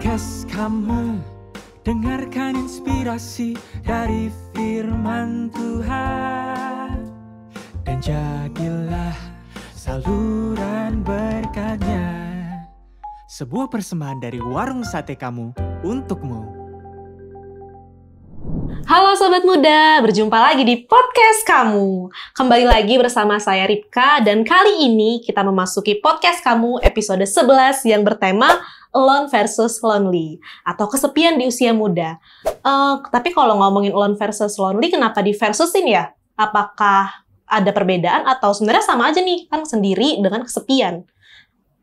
podcast kamu, dengarkan inspirasi dari firman Tuhan, dan jadilah saluran berkatnya. Sebuah persembahan dari warung sate kamu untukmu. Halo Sobat Muda, berjumpa lagi di podcast kamu. Kembali lagi bersama saya Ripka, dan kali ini kita memasuki podcast kamu episode 11 yang bertema Alone versus Lonely, atau kesepian di usia muda. Tapi kalau ngomongin alone versus lonely, kenapa di versusin ya? Apakah ada perbedaan atau sebenarnya sama aja nih, kan sendiri dengan kesepian?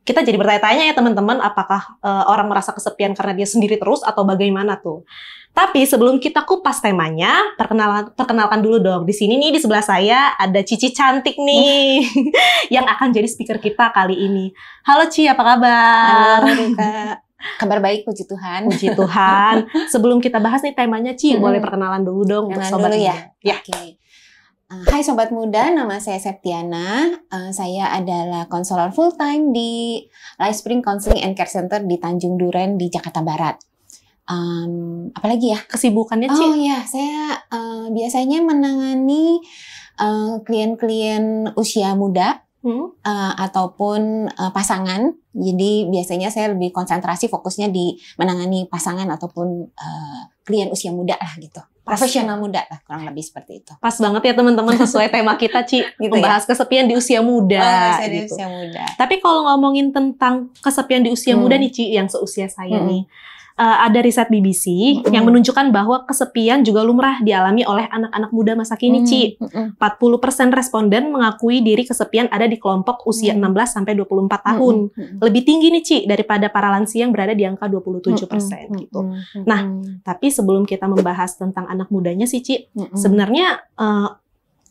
Kita jadi bertanya-tanya ya teman-teman, apakah orang merasa kesepian karena dia sendiri terus atau bagaimana tuh? Tapi sebelum kita kupas temanya, perkenalkan dulu dong. Di sini nih di sebelah saya ada Cici cantik nih yang akan jadi speaker kita kali ini. Halo Ci, apa kabar? Halo Rika. Kabar baik, puji Tuhan. Puji Tuhan. Sebelum kita bahas nih temanya, Ci, boleh perkenalan dulu dong untuk sobat dulu muda. Ya. Oke. Hai Sobat Muda, nama saya Septiana. Saya adalah konselor full time di LifeSpring Counseling and Care Center di Tanjung Duren di Jakarta Barat. Apalagi ya? Kesibukannya, Ci? Oh ya, saya biasanya menangani klien-klien usia muda ataupun pasangan. Jadi biasanya saya lebih konsentrasi fokusnya di menangani pasangan ataupun klien usia muda lah gitu. Profesional muda lah, kurang lebih seperti itu. Pas banget ya teman-teman, sesuai tema kita, Ci. Gitu membahas kesepian di usia muda. Di usia muda. Tapi kalau ngomongin tentang kesepian di usia muda nih, Ci, yang seusia saya nih. Ada riset BBC yang menunjukkan bahwa kesepian juga lumrah dialami oleh anak-anak muda masa kini, Ci. 40% responden mengakui diri kesepian ada di kelompok usia 16 sampai 24 tahun. Lebih tinggi nih, Ci, daripada para lansia yang berada di angka 27% gitu. Nah, tapi sebelum kita membahas tentang anak mudanya sih, Ci, sebenarnya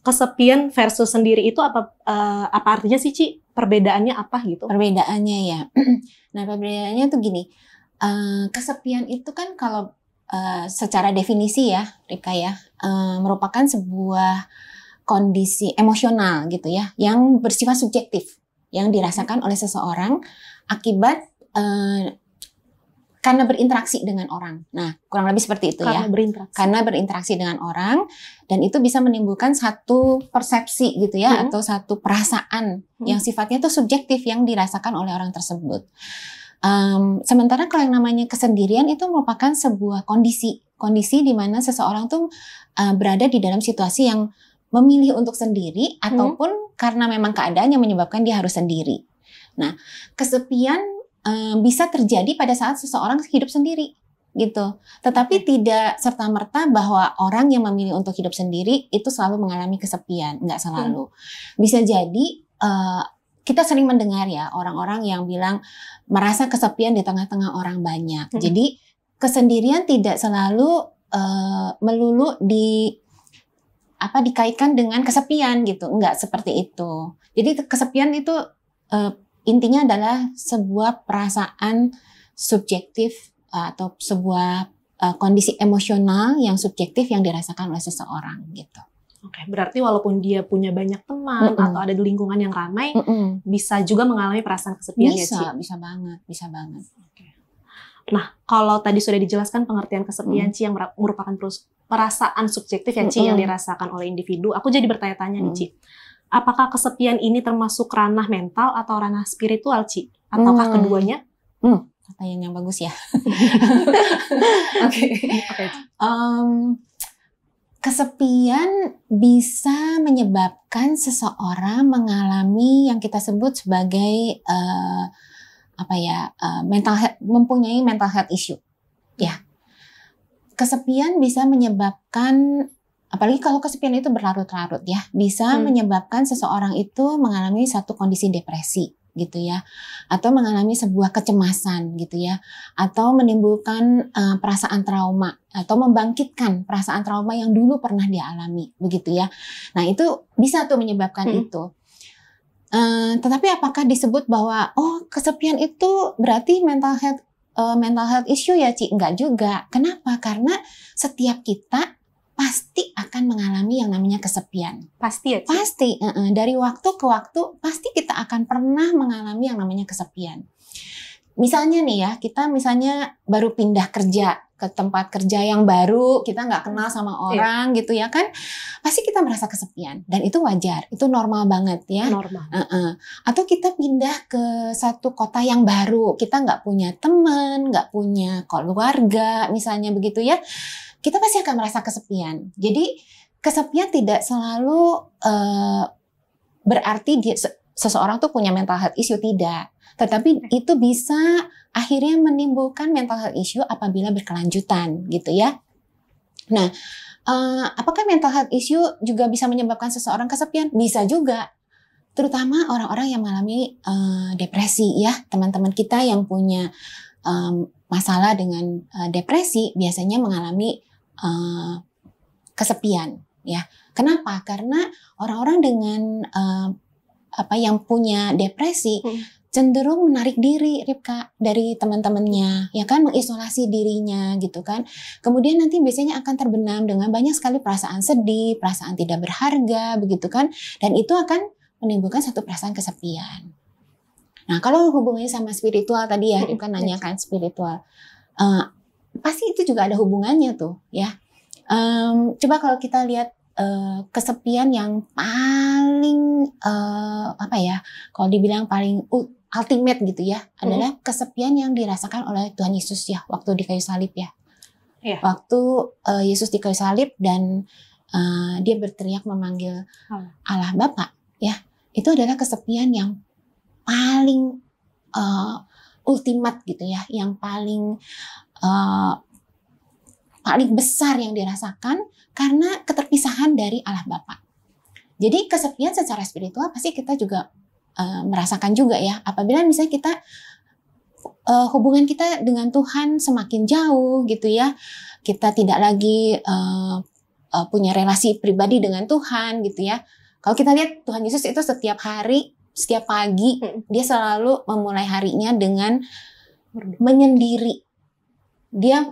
kesepian versus sendiri itu apa artinya sih, Ci? Perbedaannya apa gitu? Perbedaannya ya. Nah, perbedaannya tuh gini. Kesepian itu kan kalau secara definisi ya, Rika ya, merupakan sebuah kondisi emosional gitu ya, yang bersifat subjektif, yang dirasakan oleh seseorang akibat karena berinteraksi dengan orang. Nah, kurang lebih seperti itu ya. Karena berinteraksi dengan orang, dan itu bisa menimbulkan satu persepsi gitu ya, atau satu perasaan yang sifatnya tuh subjektif yang dirasakan oleh orang tersebut. Sementara kalau yang namanya kesendirian itu merupakan sebuah kondisi di mana seseorang tuh berada di dalam situasi yang memilih untuk sendiri ataupun karena memang keadaan yang menyebabkan dia harus sendiri. Nah, kesepian bisa terjadi pada saat seseorang hidup sendiri gitu. Tetapi tidak serta-merta bahwa orang yang memilih untuk hidup sendiri itu selalu mengalami kesepian, nggak selalu. Bisa jadi kita sering mendengar ya orang-orang yang bilang merasa kesepian di tengah-tengah orang banyak. Jadi kesendirian tidak selalu melulu dikaitkan dengan kesepian gitu. Enggak seperti itu. Jadi kesepian itu intinya adalah sebuah perasaan subjektif atau sebuah kondisi emosional yang subjektif yang dirasakan oleh seseorang gitu. Oke, berarti walaupun dia punya banyak teman atau ada di lingkungan yang ramai, bisa juga mengalami perasaan kesepian ya, Ci? Bisa banget. Oke. Nah, kalau tadi sudah dijelaskan pengertian kesepian, Ci, yang merupakan perasaan subjektif ya, Ci, yang dirasakan oleh individu, aku jadi bertanya-tanya nih, Ci. Apakah kesepian ini termasuk ranah mental atau ranah spiritual, Ci? Ataukah keduanya? Pertanyaan yang bagus ya. Oke. Kesepian bisa menyebabkan seseorang mengalami yang kita sebut sebagai mempunyai mental health issue. Ya, kesepian bisa menyebabkan, apalagi kalau kesepian itu berlarut-larut ya, bisa menyebabkan seseorang itu mengalami satu kondisi depresi gitu ya, atau mengalami sebuah kecemasan gitu ya, atau menimbulkan perasaan trauma atau membangkitkan perasaan trauma yang dulu pernah dia alami begitu ya. Nah, itu bisa tuh menyebabkan itu. Tetapi apakah disebut bahwa kesepian itu berarti mental health issue ya, Ci? Enggak juga. Kenapa? Karena setiap kita pasti akan mengalami yang namanya kesepian. Pasti ya, Ci? Pasti. Dari waktu ke waktu pasti kita akan pernah mengalami yang namanya kesepian. misalnya nih ya, kita misalnya baru pindah kerja ke tempat kerja yang baru, kita nggak kenal sama orang gitu ya kan, pasti kita merasa kesepian dan itu wajar, itu normal banget ya. Normal. Atau kita pindah ke satu kota yang baru, kita nggak punya teman, nggak punya keluarga, misalnya begitu ya, kita pasti akan merasa kesepian. Jadi kesepian tidak selalu berarti seseorang tuh punya mental health issue, tidak. Tetapi itu bisa akhirnya menimbulkan mental health issue apabila berkelanjutan gitu ya. Nah, apakah mental health issue juga bisa menyebabkan seseorang kesepian? Bisa juga. Terutama orang-orang yang mengalami depresi ya. Teman-teman kita yang punya masalah dengan depresi biasanya mengalami kesepian ya. Kenapa? Karena orang-orang dengan yang punya depresi cenderung menarik diri, Ripka, dari teman-temannya, ya kan, mengisolasi dirinya gitu kan. Kemudian nanti biasanya akan terbenam dengan banyak sekali perasaan sedih, perasaan tidak berharga, begitu kan. Dan itu akan menimbulkan satu perasaan kesepian. Nah, kalau hubungannya sama spiritual tadi ya, Ripka nanyakan spiritual, pasti itu juga ada hubungannya tuh, ya. Coba kalau kita lihat kesepian yang paling kalau dibilang paling ultimate gitu ya, adalah kesepian yang dirasakan oleh Tuhan Yesus ya waktu di kayu salib ya. Waktu Yesus di kayu salib dan dia berteriak memanggil Allah Bapa ya, itu adalah kesepian yang paling ultimate gitu ya, yang paling besar yang dirasakan karena keterpisahan dari Allah Bapa. Jadi kesepian secara spiritual pasti kita juga merasakan juga ya. Apabila misalnya kita hubungan kita dengan Tuhan semakin jauh gitu ya, kita tidak lagi punya relasi pribadi dengan Tuhan gitu ya. Kalau kita lihat Tuhan Yesus itu setiap hari, setiap pagi dia selalu memulai harinya dengan menyendiri. Dia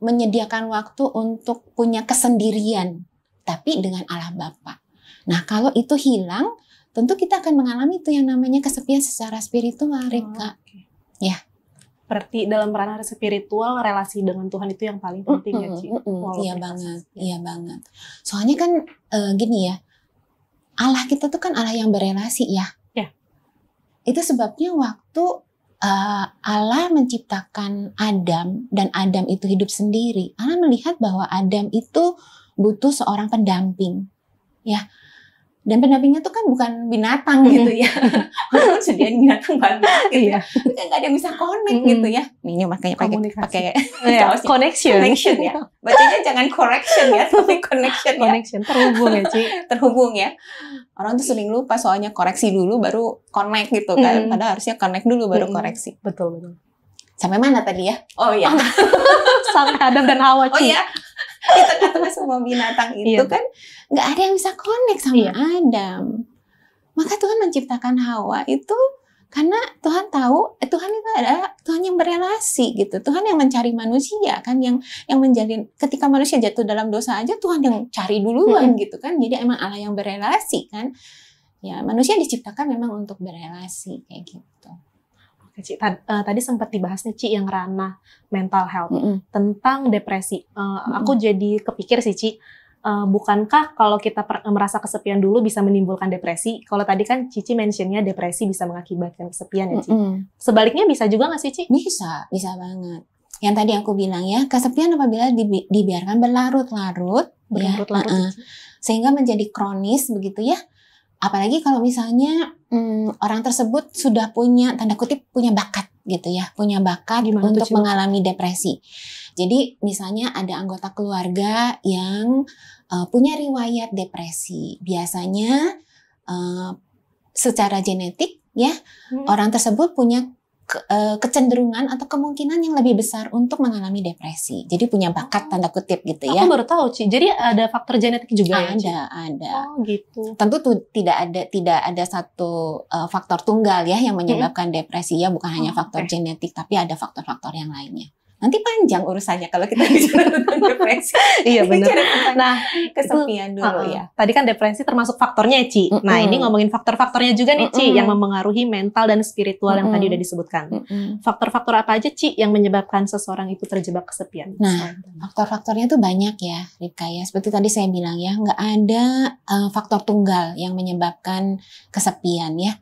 menyediakan waktu untuk punya kesendirian, tapi dengan Allah Bapa. Nah, kalau itu hilang, tentu kita akan mengalami itu yang namanya kesepian secara spiritual, Rika. Ya. Berarti dalam ranah spiritual, relasi dengan Tuhan itu yang paling penting ya, Ci? Iya banget, iya banget. Soalnya kan gini ya, Allah kita tuh kan Allah yang berelasi ya. Ya. Itu sebabnya waktu Allah menciptakan Adam dan Adam itu hidup sendiri, Allah melihat bahwa Adam itu butuh seorang pendamping, ya. Dan pendampingnya tuh kan bukan binatang gitu ya. Orang sediain binatang banyak gitu ya. Nggak ada yang bisa connect gitu ya. Ini makanya pakai connection ya. Bacanya jangan correction ya, tapi connection ya. Connection, terhubung ya, Ci. Terhubung ya. Orang tuh sering lupa soalnya koreksi dulu baru connect gitu kan. Padahal harusnya connect dulu baru koreksi. Betul. Sampai mana tadi ya? Oh iya. Sampai Adam dan Hawa, Ci. Oh iya. Di tengah-tengah semua binatang itu kan nggak ada yang bisa connect sama Adam. Maka Tuhan menciptakan Hawa itu karena Tuhan tahu Tuhan itu adalah Tuhan yang berelasi gitu. Tuhan yang mencari manusia kan, yang menjalin. Ketika manusia jatuh dalam dosa aja Tuhan yang cari duluan gitu kan. Jadi emang Allah yang berelasi kan. Ya, manusia diciptakan memang untuk berelasi kayak gitu. Ci, tadi sempat dibahas nih, Ci, yang ranah mental health tentang depresi. Aku jadi kepikir sih, Ci, bukankah kalau kita merasa kesepian dulu bisa menimbulkan depresi? Kalau tadi kan Cici mentionnya depresi bisa mengakibatkan kesepian ya, Ci. Sebaliknya bisa juga nggak sih, Ci? Bisa banget. Yang tadi aku bilang ya, kesepian apabila dibiarkan berlarut-larut, sehingga menjadi kronis begitu ya. Apalagi kalau misalnya orang tersebut sudah punya, tanda kutip, punya bakat gitu ya, punya bakat untuk mengalami depresi. Jadi misalnya ada anggota keluarga yang punya riwayat depresi. Biasanya secara genetik ya, orang tersebut punya kecenderungan atau kemungkinan yang lebih besar untuk mengalami depresi. Jadi punya bakat tanda kutip gitu ya. Aku baru tahu, Ci. Jadi ada faktor genetik juga ya? Ada. Oh, gitu. Tentu tidak ada satu faktor tunggal ya yang menyebabkan depresi ya, bukan hanya faktor genetik tapi ada faktor-faktor yang lainnya. Nanti panjang urusannya kalau kita bicara tentang depresi. Iya benar. Nah, kesepian dulu ya. Tadi kan depresi termasuk faktornya, Ci. Nah, ini ngomongin faktor-faktornya juga nih, Ci, yang mempengaruhi mental dan spiritual yang tadi udah disebutkan. Faktor-faktor apa aja, Ci, yang menyebabkan seseorang itu terjebak kesepian? Nah, faktor-faktornya tuh banyak ya, Ripka ya. Seperti tadi saya bilang ya, nggak ada faktor tunggal yang menyebabkan kesepian ya.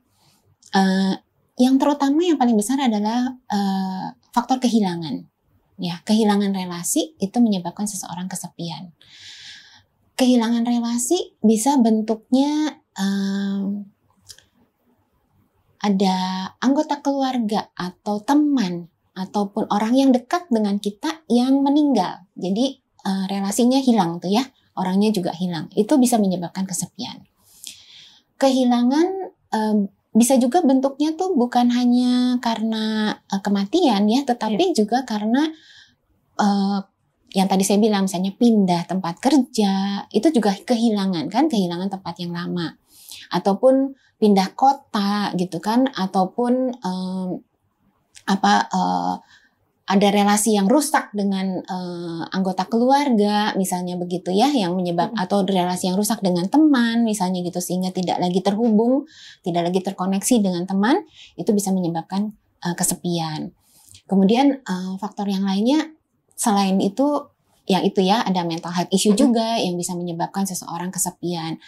Yang terutama yang paling besar adalah faktor kehilangan. Ya, kehilangan relasi itu menyebabkan seseorang kesepian. Kehilangan relasi bisa bentuknya ada anggota keluarga atau teman ataupun orang yang dekat dengan kita yang meninggal. Jadi relasinya hilang tuh ya, orangnya juga hilang. Itu bisa menyebabkan kesepian. Kehilangan bisa juga bentuknya tuh bukan hanya karena kematian ya, tetapi juga karena yang tadi saya bilang misalnya pindah tempat kerja, itu juga kehilangan kan, kehilangan tempat yang lama. Ataupun pindah kota gitu kan, ataupun ada relasi yang rusak dengan anggota keluarga misalnya begitu ya, yang atau relasi yang rusak dengan teman misalnya gitu, sehingga tidak lagi terhubung, tidak lagi terkoneksi dengan teman, itu bisa menyebabkan kesepian. Kemudian faktor yang lainnya selain itu ya ada mental health issue juga yang bisa menyebabkan seseorang kesepian.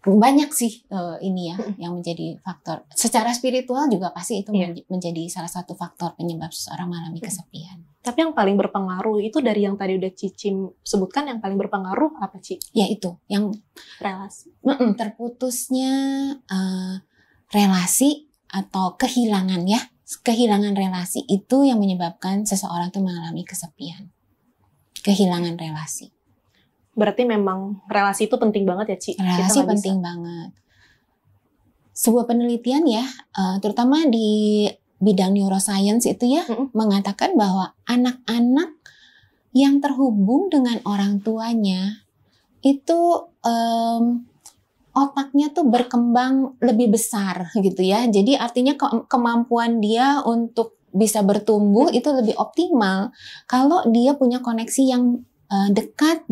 Banyak sih ini ya yang menjadi faktor. Secara spiritual juga pasti itu menjadi salah satu faktor penyebab seseorang mengalami kesepian. Tapi yang paling berpengaruh itu dari yang tadi udah Cici sebutkan, yang paling berpengaruh apa, Ci? Ya itu, yang relasi. Terputusnya relasi atau kehilangan ya. Kehilangan relasi itu yang menyebabkan seseorang itu mengalami kesepian. Kehilangan relasi. Berarti memang relasi itu penting banget ya, Ci? Relasi penting banget. Sebuah penelitian ya, terutama di bidang neuroscience itu ya, mengatakan bahwa anak-anak yang terhubung dengan orang tuanya itu otaknya tuh berkembang lebih besar gitu ya. Jadi artinya kemampuan dia untuk bisa bertumbuh itu lebih optimal kalau dia punya koneksi yang dekat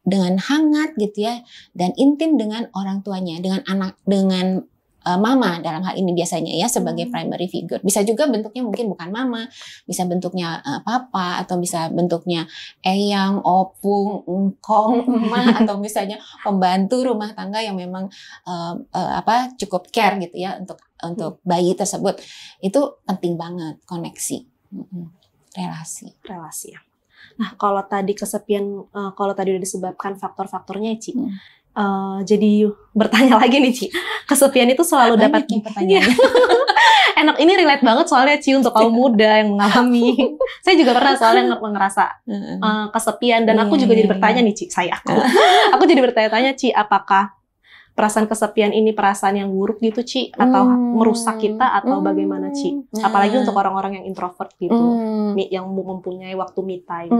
dengan hangat gitu ya, dan intim dengan orang tuanya, dengan anak, dengan mama dalam hal ini biasanya ya sebagai primary figure. Bisa juga bentuknya mungkin bukan mama, bisa bentuknya papa, atau bisa bentuknya eyang, opung, engkong, emak, atau misalnya pembantu rumah tangga yang memang cukup care gitu ya untuk bayi tersebut. Itu penting banget koneksi, relasi ya. Nah, kalau tadi kesepian, kalau tadi udah disebabkan faktor-faktornya, Ci, jadi bertanya lagi nih, Ci. Kesepian itu selalu dapat pertanyaan. Enak, ini relate banget soalnya, Ci, untuk kaum muda yang mengalami. Saya juga pernah soalnya ngerasa kesepian, dan aku juga jadi bertanya nih, Ci. Aku jadi bertanya-tanya, Ci, apakah perasaan kesepian ini perasaan yang buruk gitu, Ci, atau merusak kita, atau bagaimana, Ci? Apalagi untuk orang-orang yang introvert gitu, yang mempunyai waktu me time.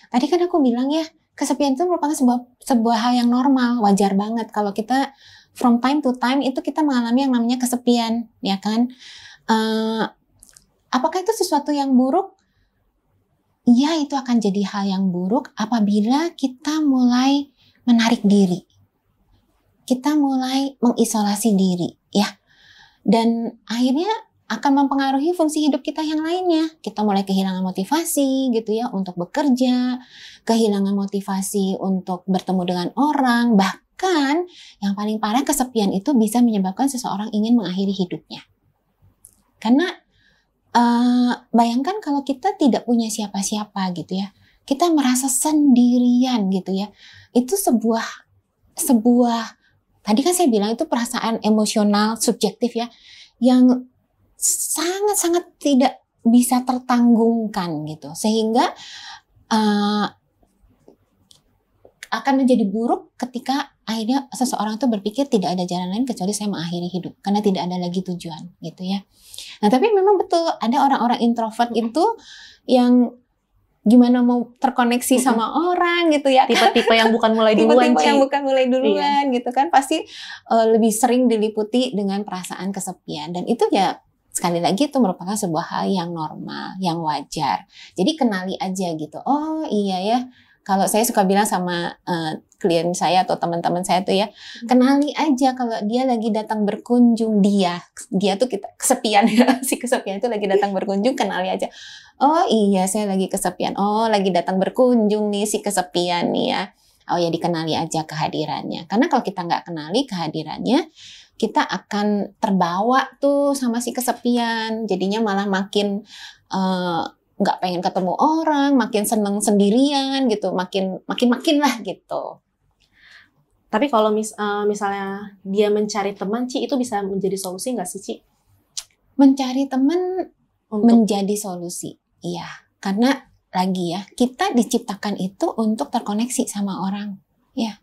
Tadi kan aku bilang ya, kesepian itu merupakan sebuah hal yang normal, wajar banget kalau kita from time to time itu kita mengalami yang namanya kesepian, ya kan? Apakah itu sesuatu yang buruk? Ya, itu akan jadi hal yang buruk apabila kita mulai menarik diri. Kita mulai mengisolasi diri, ya. Dan akhirnya akan mempengaruhi fungsi hidup kita yang lainnya. Kita mulai kehilangan motivasi gitu ya untuk bekerja, kehilangan motivasi untuk bertemu dengan orang, bahkan yang paling parah kesepian itu bisa menyebabkan seseorang ingin mengakhiri hidupnya. Karena bayangkan kalau kita tidak punya siapa-siapa gitu ya. Kita merasa sendirian gitu ya. Itu sebuah tadi kan saya bilang itu perasaan emosional subjektif ya, yang sangat-sangat tidak bisa tertanggungkan gitu, sehingga akan menjadi buruk ketika akhirnya seseorang itu berpikir tidak ada jalan lain kecuali saya mengakhiri hidup karena tidak ada lagi tujuan gitu ya. Nah, tapi memang betul ada orang-orang introvert itu yang gimana mau terkoneksi sama orang gitu ya, tipe-tipe yang bukan mulai duluan, tipe-tipe yang bukan mulai duluan gitu kan, pasti lebih sering diliputi dengan perasaan kesepian, dan itu ya sekali lagi itu merupakan sebuah hal yang normal, yang wajar. Jadi kenali aja gitu. Oh iya ya, kalau saya suka bilang sama klien saya atau teman-teman saya tuh ya, kenali aja kalau dia lagi datang berkunjung, dia tuh kita kesepian ya, si kesepian itu lagi datang berkunjung, kenali aja. Oh iya, saya lagi kesepian. Oh, lagi datang berkunjung nih si kesepian nih ya. Oh ya, dikenali aja kehadirannya. Karena kalau kita nggak kenali kehadirannya, kita akan terbawa tuh sama si kesepian. Jadinya malah makin nggak pengen ketemu orang, makin seneng sendirian gitu, makin lah gitu. Tapi kalau misalnya dia mencari teman, Ci, itu bisa menjadi solusi nggak sih, Ci? Mencari teman menjadi solusi, iya. Karena lagi ya, kita diciptakan itu untuk terkoneksi sama orang, ya.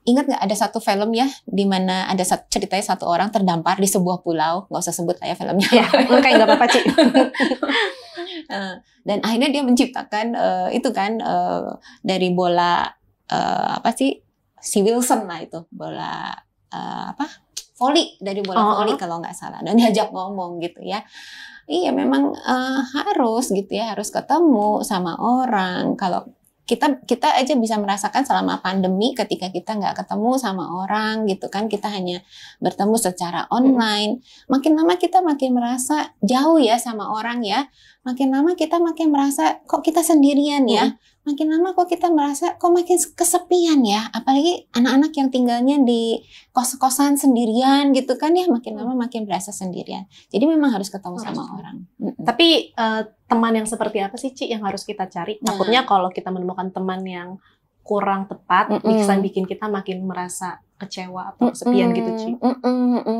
Ingat nggak ada satu film ya, di mana ada ceritanya satu orang terdampar di sebuah pulau, nggak usah sebut lah ya filmnya. Ya, kayak nggak apa-apa, Ci. Dan akhirnya dia menciptakan itu kan dari bola si Wilson lah itu, bola voli, dari bola voli kalau nggak salah, dan diajak ngomong gitu ya. Iya memang harus gitu ya, harus ketemu sama orang. Kalau kita aja bisa merasakan selama pandemi ketika kita nggak ketemu sama orang gitu kan, kita hanya bertemu secara online, makin lama kita makin merasa jauh ya sama orang ya, makin lama kita makin merasa kok kita sendirian ya, makin lama kok kita merasa kok makin kesepian ya, apalagi anak-anak yang tinggalnya di kos-kosan sendirian gitu kan ya, makin lama makin berasa sendirian. Jadi memang harus ketemu sama orang. Tapi teman yang seperti apa sih, Ci, yang harus kita cari? Takutnya kalau kita menemukan teman yang kurang tepat, bisa bikin kita makin merasa kecewa atau kesepian gitu, Ci.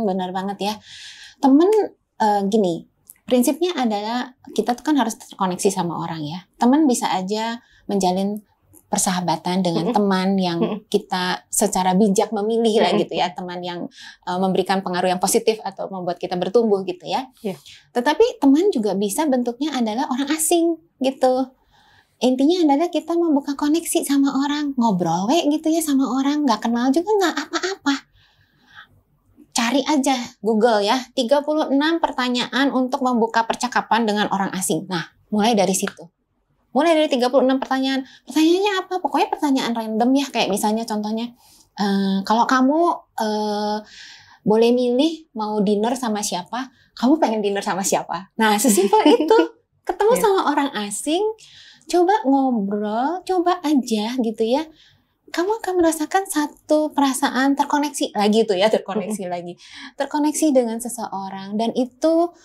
Benar banget ya. Teman gini, prinsipnya adalah kita tuh kan harus terkoneksi sama orang ya. Teman bisa aja menjalin persahabatan dengan teman yang kita secara bijak memilih lah gitu ya, teman yang memberikan pengaruh yang positif atau membuat kita bertumbuh gitu ya. Tetapi teman juga bisa bentuknya adalah orang asing gitu. Intinya adalah kita membuka koneksi sama orang, ngobrol gitu ya sama orang, nggak kenal juga nggak apa-apa. Cari aja Google ya, 36 pertanyaan untuk membuka percakapan dengan orang asing. Nah, mulai dari situ. Mulai dari 36 pertanyaan. Pertanyaannya apa? Pokoknya pertanyaan random ya. Kayak misalnya contohnya, kalau kamu boleh milih mau dinner sama siapa, kamu pengen dinner sama siapa? Nah, sesimpel itu. Ketemu sama orang asing, coba ngobrol, coba aja gitu ya. Kamu akan merasakan satu perasaan terkoneksi lagi tuh ya, lagi. Terkoneksi dengan seseorang. Dan itu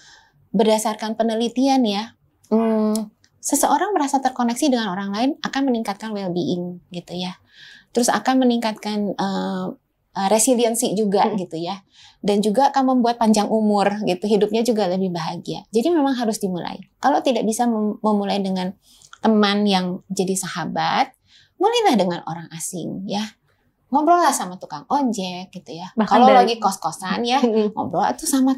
berdasarkan penelitian ya, seseorang merasa terkoneksi dengan orang lain akan meningkatkan well-being gitu ya. Terus akan meningkatkan resiliensi juga gitu ya. Dan juga akan membuat panjang umur gitu, hidupnya juga lebih bahagia. Jadi memang harus dimulai. Kalau tidak bisa memulai dengan teman yang jadi sahabat, mulailah dengan orang asing ya. Ngobrol lah sama tukang ojek gitu ya. Kalau lagi kos-kosan ya, ngobrol tuh sama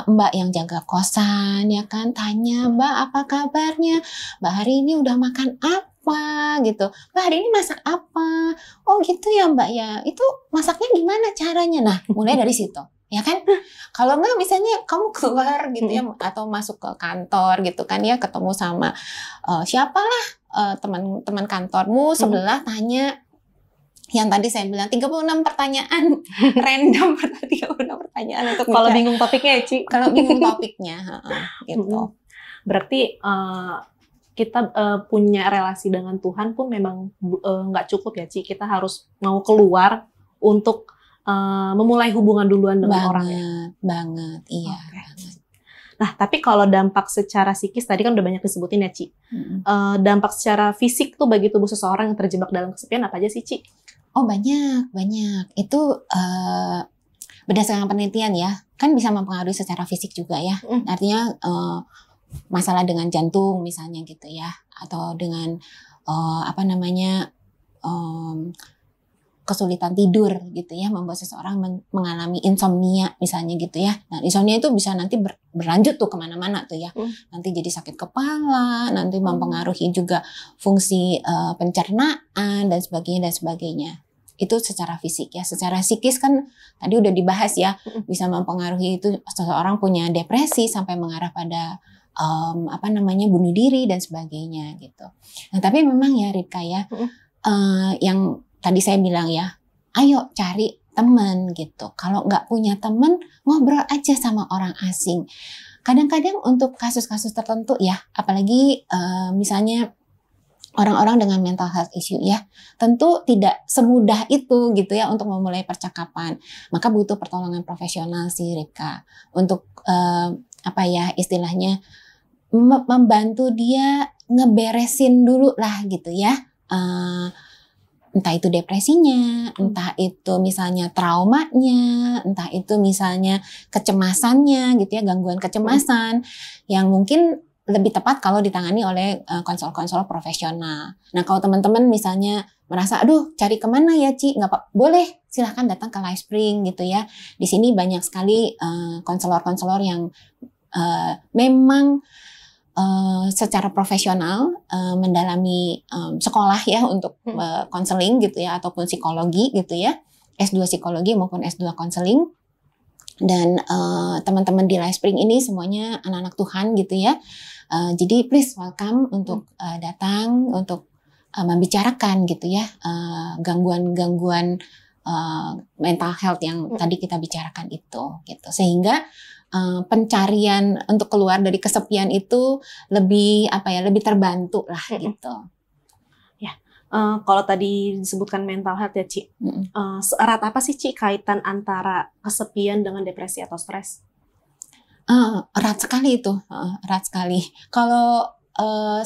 mbak yang jaga kosan ya kan. Tanya, Mbak apa kabarnya? Mbak hari ini udah makan apa gitu. Mbak hari ini masak apa? Oh gitu ya Mbak ya. Itu masaknya gimana caranya? Nah mulai dari situ. Ya kan? Kalau nggak misalnya kamu keluar gitu ya, atau masuk ke kantor gitu kan ya, ketemu sama siapalah teman-teman kantormu sebelah, tanya yang tadi saya bilang 36 pertanyaan random, 36 pertanyaan untuk kalau bingung topiknya ya, Ci. Kalau bingung topiknya gitu. Berarti kita punya relasi dengan Tuhan pun memang nggak cukup ya, Ci. Kita harus mau keluar untuk memulai hubungan duluan dengan orang ya. Banget, iya. Okay. Nah, tapi kalau dampak secara psikis tadi kan udah banyak disebutin ya, Ci. Dampak secara fisik tuh bagi tubuh seseorang yang terjebak dalam kesepian apa aja sih, Ci? Oh banyak. Itu berdasarkan penelitian ya, kan bisa mempengaruhi secara fisik juga ya. Artinya masalah dengan jantung misalnya gitu ya, atau dengan kesulitan tidur gitu ya, membuat seseorang mengalami insomnia misalnya gitu ya. Nah insomnia itu bisa nanti berlanjut tuh kemana-mana tuh ya. Nanti jadi sakit kepala, nanti mempengaruhi juga fungsi pencernaan dan sebagainya. Itu secara fisik ya. Secara psikis kan tadi udah dibahas ya, bisa mempengaruhi itu seseorang punya depresi sampai mengarah pada bunuh diri dan sebagainya gitu. Nah, tapi memang ya Ripka ya, yang tadi saya bilang ya, ayo cari teman gitu. Kalau nggak punya teman, ngobrol aja sama orang asing. Kadang-kadang untuk kasus-kasus tertentu ya, apalagi misalnya orang-orang dengan mental health issue ya, tentu tidak semudah itu gitu ya untuk memulai percakapan. Maka butuh pertolongan profesional sih Ripka untuk istilahnya membantu dia ngeberesin dulu lah gitu ya. Entah itu depresinya, entah itu misalnya traumanya, entah itu misalnya kecemasannya gitu ya, gangguan kecemasan yang mungkin lebih tepat kalau ditangani oleh konselor-konselor profesional. Nah, kalau teman-teman misalnya merasa, aduh cari kemana ya Ci? Nggak apa-apa, boleh silahkan datang ke Lifespring gitu ya. Di sini banyak sekali konselor-konselor yang memang secara profesional mendalami sekolah ya untuk konseling gitu ya, ataupun psikologi gitu ya, S2 psikologi maupun S2 konseling. Dan teman-teman di Lifespring ini semuanya anak-anak Tuhan gitu ya. Jadi please welcome untuk datang untuk membicarakan gitu ya gangguan-gangguan mental health yang tadi kita bicarakan itu gitu, sehingga pencarian untuk keluar dari kesepian itu lebih terbantu lah gitu. Ya, kalau tadi disebutkan mental health ya Ci, seerat apa sih Ci kaitan antara kesepian dengan depresi atau stres? Erat sekali itu, erat sekali. Kalau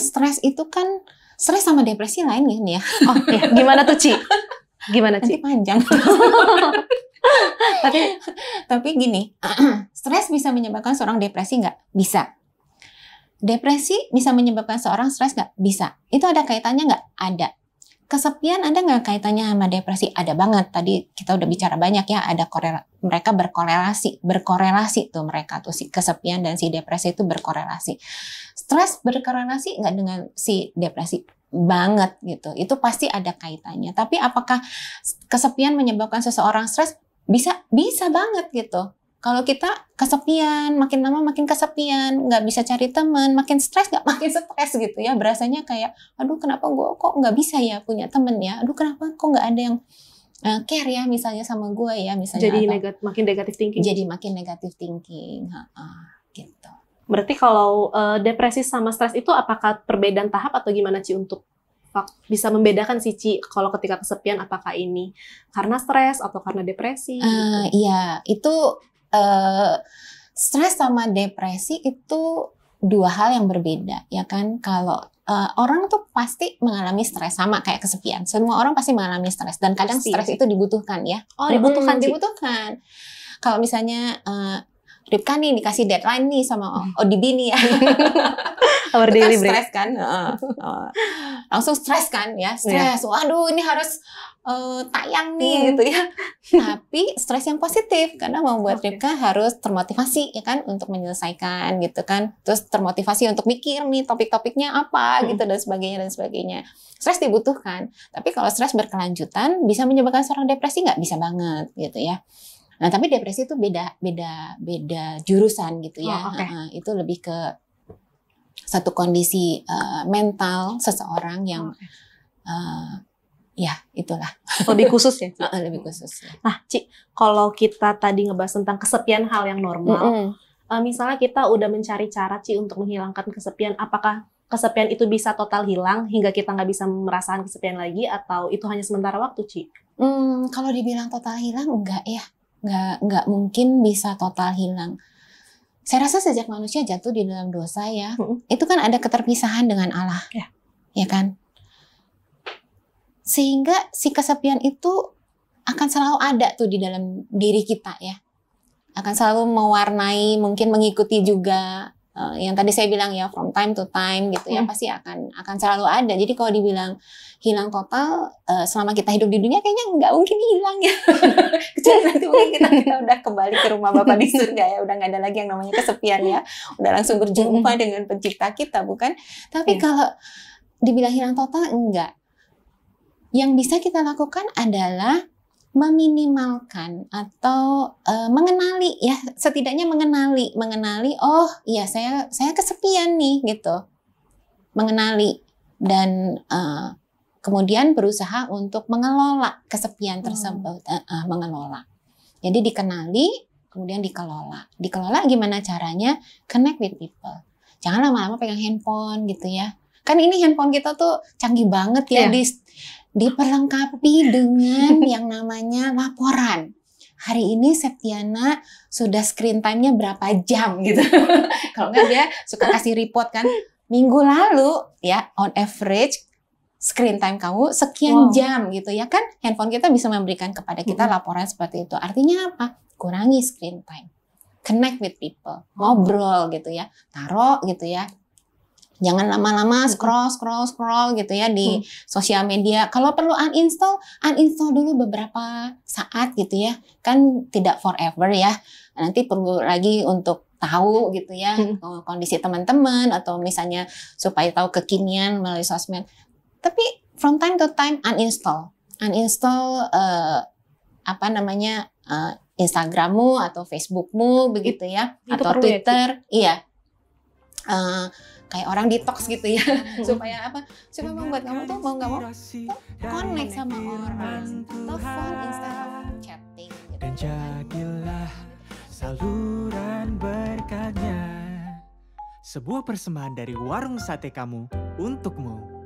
stres itu kan, stres sama depresi lain ya. Oh ya, gimana tuh Ci? Gimana Ci? Nanti panjang. Tapi gini, stres bisa menyebabkan seorang depresi nggak? Bisa. Depresi bisa menyebabkan seorang stres nggak? Bisa. Itu ada kaitannya nggak? Ada. Kesepian ada nggak kaitannya sama depresi? Ada banget. Tadi kita udah bicara banyak ya, ada mereka berkorelasi tuh mereka tuh, si kesepian dan si depresi itu berkorelasi. Stres berkorelasi nggak dengan si depresi? Banget gitu. Itu pasti ada kaitannya. Tapi apakah kesepian menyebabkan seseorang stres? Bisa banget gitu. Kalau kita kesepian, makin lama makin kesepian, nggak bisa cari teman, makin stres nggak makin stres gitu ya. Berasanya kayak, aduh kenapa gue kok nggak bisa ya punya teman ya? Aduh kenapa kok nggak ada yang care ya misalnya sama gue ya misalnya. Jadi makin negatif thinking. Jadi makin negatif thinking, gitu. Berarti kalau depresi sama stres itu apakah perbedaan tahap atau gimana Ci untuk bisa membedakan sih Ci kalau ketika kesepian apakah ini karena stres atau karena depresi? Iya, itu stres sama depresi itu dua hal yang berbeda ya kan. Kalau orang tuh pasti mengalami stres sama kayak kesepian. Semua orang pasti mengalami stres dan kadang stres itu dibutuhkan ya. Oh, dibutuhkan. Dibutuhkan. Kalau misalnya Ripka nih dikasih deadline nih sama ODB nih ya. Our daily break. Stres kan, langsung stres kan ya, stres. Waduh ini harus tayang nih gitu ya. Tapi stres yang positif karena membuat Ripka harus termotivasi ya kan untuk menyelesaikan gitu kan. Terus termotivasi untuk mikir nih topik-topiknya apa gitu dan sebagainya. Stres dibutuhkan. Tapi kalau stres berkelanjutan bisa menyebabkan seorang depresi nggak? Bisa banget gitu ya. Nah tapi depresi itu beda jurusan gitu ya. Itu lebih ke satu kondisi mental seseorang yang ya itulah lebih khusus ya Ci? Lebih khusus ya. Nah Ci, kalau kita tadi ngebahas tentang kesepian hal yang normal, misalnya kita udah mencari cara Ci untuk menghilangkan kesepian, apakah kesepian itu bisa total hilang hingga kita nggak bisa merasakan kesepian lagi atau itu hanya sementara waktu Ci? Kalau dibilang total hilang enggak ya, nggak mungkin bisa total hilang. Saya rasa sejak manusia jatuh di dalam dosa ya, itu kan ada keterpisahan dengan Allah, ya kan? Sehingga si kesepian itu akan selalu ada tuh di dalam diri kita ya, akan selalu mewarnai, mungkin mengikuti juga yang tadi saya bilang ya, from time to time gitu ya, pasti akan selalu ada. Jadi kalau dibilang hilang total selama kita hidup di dunia kayaknya nggak mungkin hilang ya. Kecuali nanti mungkin kita udah kembali ke rumah Bapa di surga ya, udah nggak ada lagi yang namanya kesepian ya, udah langsung berjumpa dengan pencipta kita bukan. Tapi kalau dibilang hilang total enggak. Yang bisa kita lakukan adalah meminimalkan atau mengenali ya, setidaknya mengenali oh iya saya kesepian nih gitu, mengenali dan kemudian berusaha untuk mengelola kesepian tersebut, mengelola. Jadi dikenali kemudian dikelola gimana caranya? Connect with people, jangan lama-lama pegang handphone gitu ya, kan ini handphone kita tuh canggih banget ya, diperlengkapi dengan yang namanya laporan. Hari ini Septiana sudah screen time-nya berapa jam gitu. Kalau nggak dia suka kasih report kan, minggu lalu ya on average screen time kamu sekian jam gitu ya kan. Handphone kita bisa memberikan kepada kita laporan seperti itu. Artinya apa? Kurangi screen time. Connect with people. Ngobrol gitu ya. Taruh gitu ya. Jangan lama-lama scroll gitu ya di sosial media. Kalau perlu uninstall dulu beberapa saat gitu ya. Kan tidak forever ya. Nanti perlu lagi untuk tahu gitu ya kondisi teman-teman atau misalnya supaya tahu kekinian melalui sosmed. Tapi from time to time uninstall Instagrammu atau Facebookmu begitu ya, atau Twitter, iya. Kayak orang detox gitu ya, supaya apa? Supaya membuat kamu tuh mau nggak mau connect sama orang, telepon instead of chatting. Gitu. Dan jadilah saluran berkatnya, sebuah persembahan dari warung sate kamu untukmu.